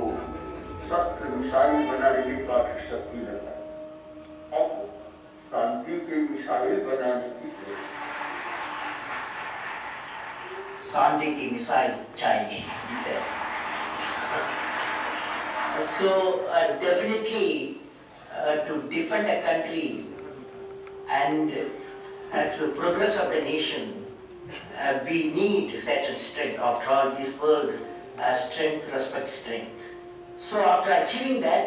शस्त्र मिसाइल बनाने की काफी शक्ति लगाई, अब शांति के मिसाइल बनाने की शांति की मिसाइल चाहिए। So definitely to defend a country and to progress of the nation, we need certain strength. After all, this world strength respects strength. So after achieving that,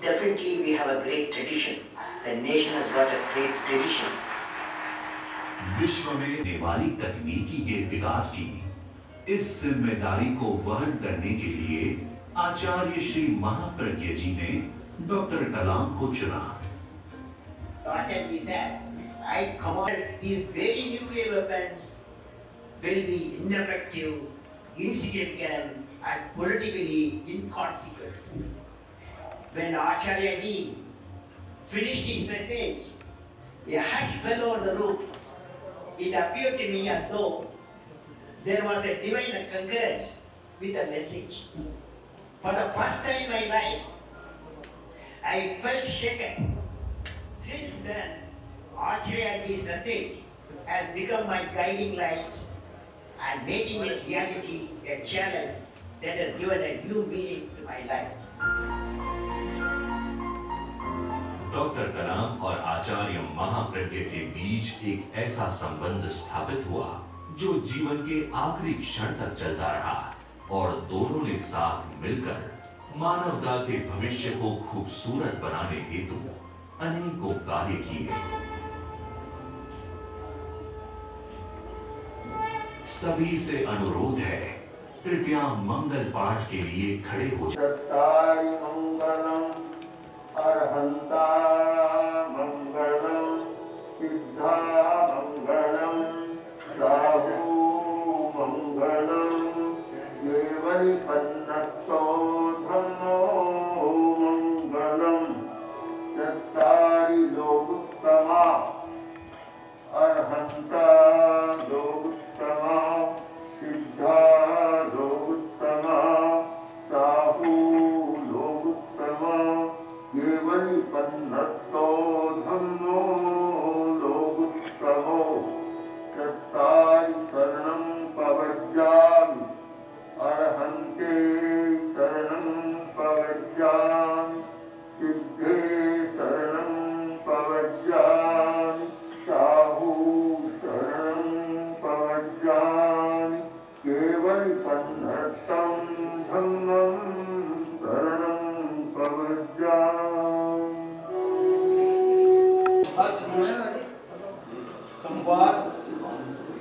definitely we have a great tradition. The nation has got a great tradition. विश्व में होने वाली तकनीकी के विकास की इस जिम्मेदारी को वहन करने के लिए आचार्य श्री महाप्रज्ञ जी ने डॉक्टर कलाम को चुना। Acharya ji said, I command these very nuclear weapons will be ineffective, insignificant, and politically inconsequential. When Acharya ji finished his message, a hush fell over the room. It appeared to me as though there was a divine concurrence with the message. For the first time in my life, I felt shaken. Since then, Acharya ji's message has become my guiding light and making it reality a challenge that has given a new meaning to my life. Doctor Kalam और आचार्य महाप्रज्ञ के बीच एक ऐसा संबंध स्थापित हुआ जो जीवन के आखिरी क्षण तक चलता रहा और दोनों ने साथ मिलकर मानवता के भविष्य को खूबसूरत बनाने हेतु अनेकों कार्य किए। सभी से अनुरोध है, कृपया मंगल पाठ के लिए खड़े हो जाएं। अर्हंता मंगलम सिद्धा मंगलम राहु मंगलम केवलपन्नतो धम्मो मंगलम चत्तारि लोकोत्तमा अर्हंता लोकोत्तमा सिद्धा लोकोत्तमा राहु लोकोत्तमा केवलपन्नतो धम्मो लोकोत्तमो चत्तारि शरणं प्रव्रजामि अर्हन्ते शरणं प्रव्रजामि सिद्धे शरणं प्रव्रजामि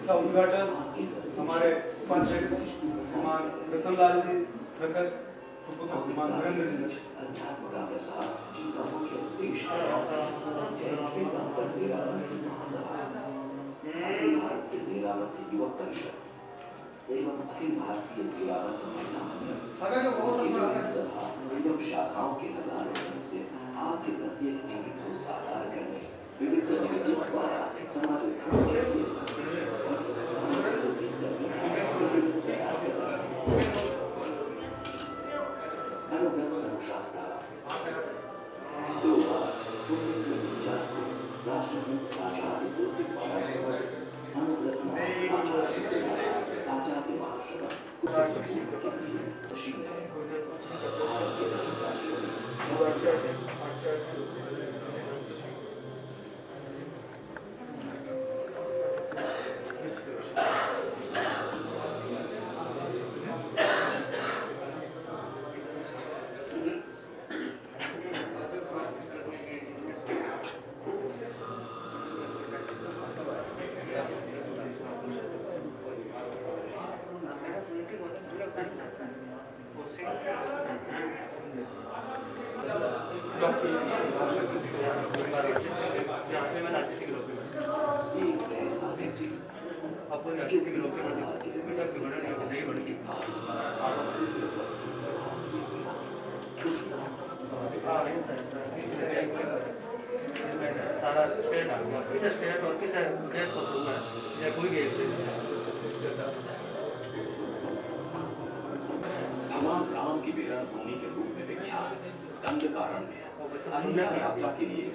इसका उद्घाटन हमारे उपाध्यक्ष श्रीमान रतनलाल जी भगत, सुपुत्र श्रीमान वीरेंद्र जी। एवं अखिल भारतीय दीरावत महिला मंडल सभा एवं शाखाओं के हजारों सदस्य आपके प्रत्येक इंगित को साकार करने विविध गतिविधियों द्वारा समाज उत्थान के लिए संस्कृति और संस्कृति को सुदृढ़ करने का प्रयास कर रहे हैं। अनुव्रत अनुशासना 2 मार्च 1949 को राष्ट्रसंत आचार्य तुलसी अनुव्रत आचार्य महाश्रवा मशीन है। भारत के राष्ट्रपति सारा स्टेट आ गया, किस स्टेट और किस देश को शुरू है या कोई भी भगवान राम की विहरण भूमि के रूप में विख्यात दंडकारण्य अहिंसा यात्रा के लिए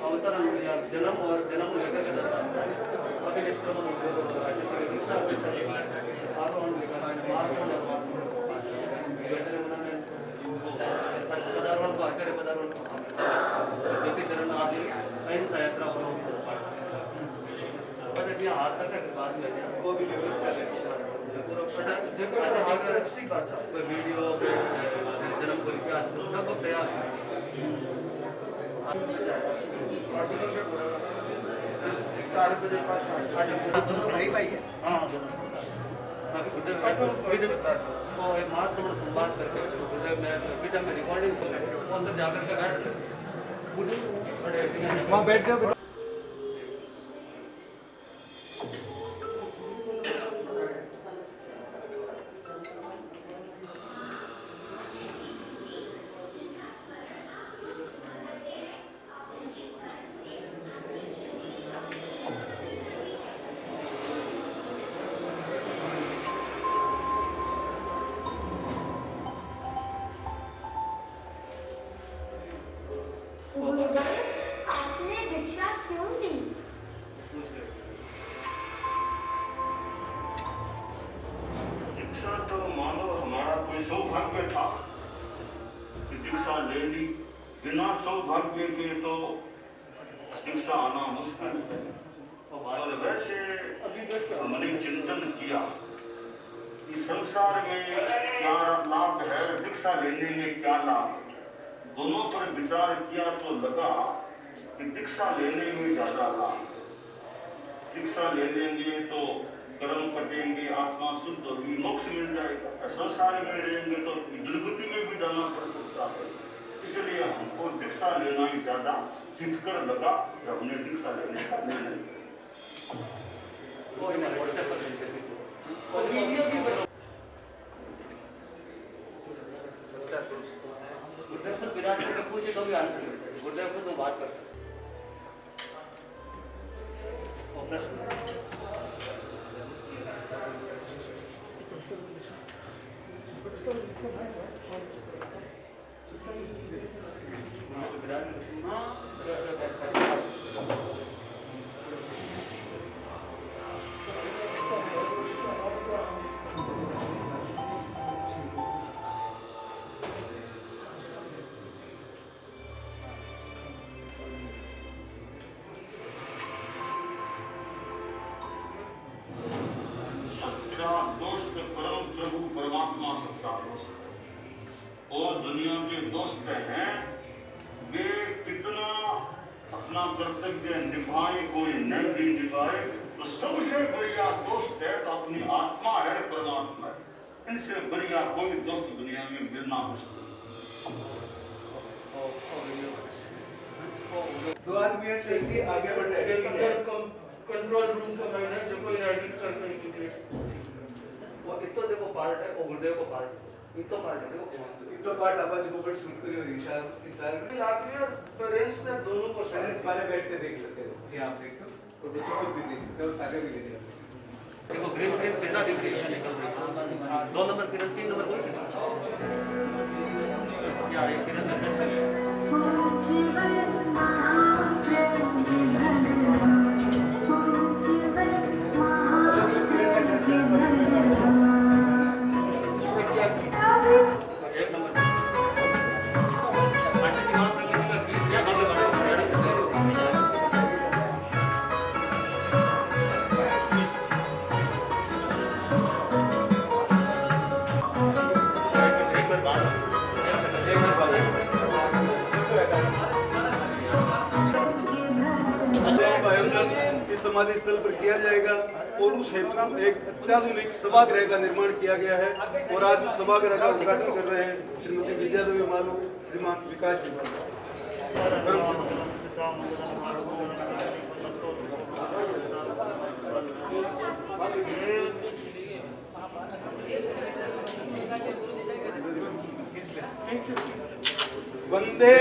अवतरण जन्म और जन्म लेकर पदार्पण को आचार्य पदार्पण ज्योति चरण आदि अहिंसा यात्रा हाथ तक बाद में को भी वीडियो जन्म को इतिहास सब तैयार 4 बजे 5 भाई भाई है। हाँ मास बात करके मैं रिकॉर्डिंग अंदर जाकर के वहाँ बैठ जाओ। आपने दीक्षा क्यों ली? दीक्षा तो मानो हमारा कोई सौभाग्य था कि दीक्षा ले ली। बिना सौभाग्य के तो दीक्षा आना मुश्किल है। और वैसे हमने चिंतन किया कि संसार में क्या लाभ है, दीक्षा लेने में क्या लाभ। दोनों पर विचार किया तो लगा कि दीक्षा लेने में ज्यादा लाभ। दीक्षा ले लेंगे तो कर्म कटेंगे, आत्मा शुद्ध होगी, मोक्ष मिल जाएगा। संसार में रहेंगे तो दुर्गति में भी जाना पड़ सकता है। इसलिए हमको दीक्षा लेना ही ज्यादा हितकर लगा कि हमने दीक्षा लेने का निर्णय लिया। गुरुदेव विराट को पूछे तो भी आंसर मिलता। गुरुदेव को तो बात कर सकते प्रश्न दोस्त परम प्रभु परमात्मा सच्चा दोस्त। और दुनिया के दोस्त हैं वे कितना अपना कर्तव्य निभाए, कोई नहीं भी निभाए, तो सबसे बढ़िया दोस्त है तो अपनी आत्मा है, परमात्मा है। इनसे बढ़िया कोई दोस्त दुनिया में मिलना मुश्किल। दो आदमी है ट्रेसी आगे बढ़े कंट्रोल रूम का मैंने जो कोई एडिट करके निकले वो इतो देखो पार्ट है, वो गुरुदेव को पार्ट इतो पार्ट है, देखो इतो पार्ट आवाज को बट शूट करियो इंसान आपने पेरेंट्स ने दोनों को पेरेंट्स वाले बैठ के देख सकते हो जी, आप देखो तो बच्चों को भी देख सकते हो, सारे भी देख सकते हो। देखो ग्रीन ग्रीन कितना दिख रही है निकल रही है। 2 नंबर किरण 3 नंबर कोई या एक किरण समाधि स्थल पर किया जाएगा और उस हेतु एक अत्याधुनिक सभागृह का निर्माण किया गया है और आज उस सभागृह का उद्घाटन कर रहे हैं श्रीमती विजया देवी मालू, श्रीमान विकास वंदे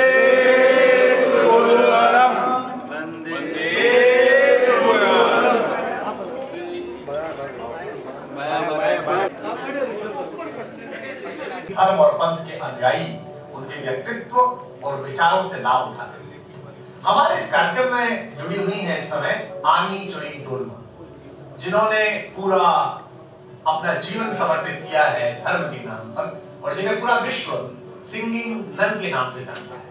धर्म और पंथ के अनुयायी उनके व्यक्तित्व और विचारों से लाभ उठाते थे। हमारे इस कार्यक्रम में जुड़ी हुई है इस समय आनी चुनिंग डोलमा, जिन्होंने पूरा अपना जीवन समर्पित किया है धर्म के नाम पर और जिन्हें पूरा विश्व सिंगिंग नन के नाम से जानता है।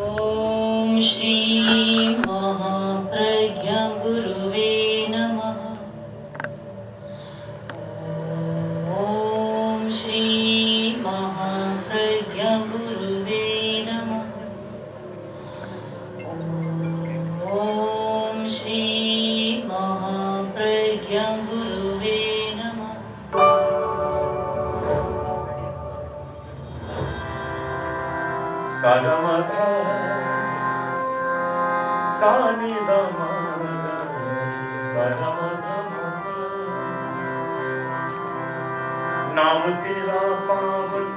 ओम श्री महाप्रज्ञा गुरुवे नमः। ओम श्री महाप्रज्ञा गुरुवे नमः। ओम श्री महाप्रज्ञा गुरुवे नमः। साधमधा सानिधमा साधमधा नाम तेरा पावन,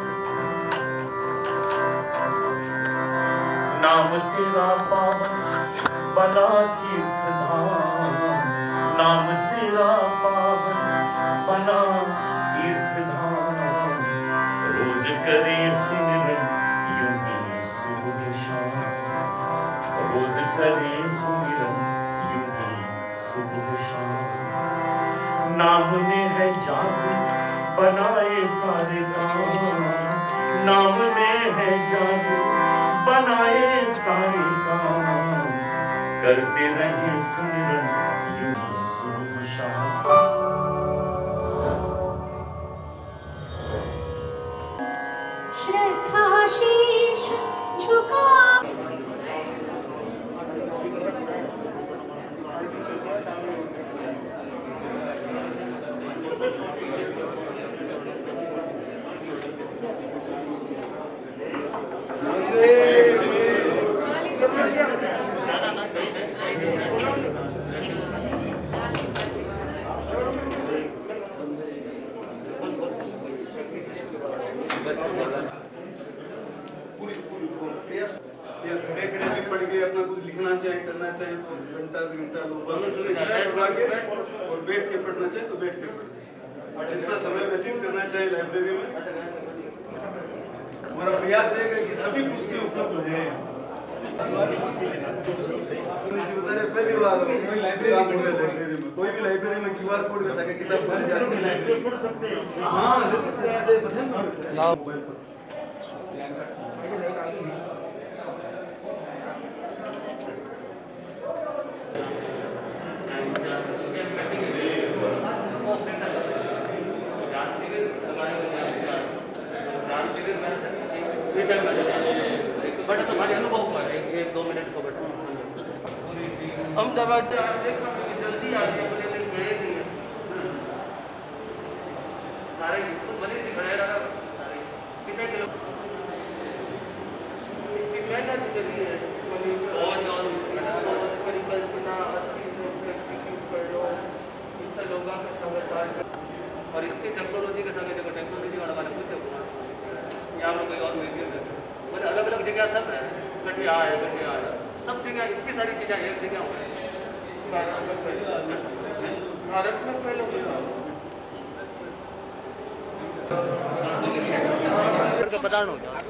नाम तेरा पावन बना तीर्थ धाम, नाम तेरा पावन बना तीर्थ धाम। रोज करे सुमिरन यूं ही सुबह शाम, रोज करे सुमिरन यूं ही सुबह शाम। नाम में है जादू बनाए सारे काम, नाम में है जादू बनाए सारे काम। करते रहे सुमिरन यूं ही सुबह शाम। श्रद्धा शीश झुका अपना कुछ लिखना चाहे करना चाहे तो घंटा और बैठ के पढ़ना चाहे तो बैठ के पढ़े। जितना समय व्यतीत करना चाहे लाइब्रेरी में, हमारा प्रयास रहेगा कि सभी पुस्तकें उपलब्ध है। बता रहे पहली बार कोई लाइब्रेरी में कोई भी लाइब्रेरी में QR कोड का सके किताब पढ़ जा सकते हैं। हाँ ले सकते हैं, बताएं जान टाइम बट तुम्हारे अनुभव हुआ है 1-2 मिनट को बैठा अहमदाबाद जल्दी आ गया बोले नहीं गए नहीं है सारे बनी से खड़े रहा सारे कितने किलो मेहनत करी है सोच परिकल्पना अच्छी से एग्जीक्यूट कर लो इतना लोगों का समझदार और इतनी टेक्नोलॉजी के संग जगह टेक्नोलॉजी वाला मैंने पूछे यहाँ पर कोई और म्यूजियम है मैंने अलग अलग जगह सब है गठिया है सब जगह इतनी सारी चीज़ें एक जगह हुआ है भारत में पहले बता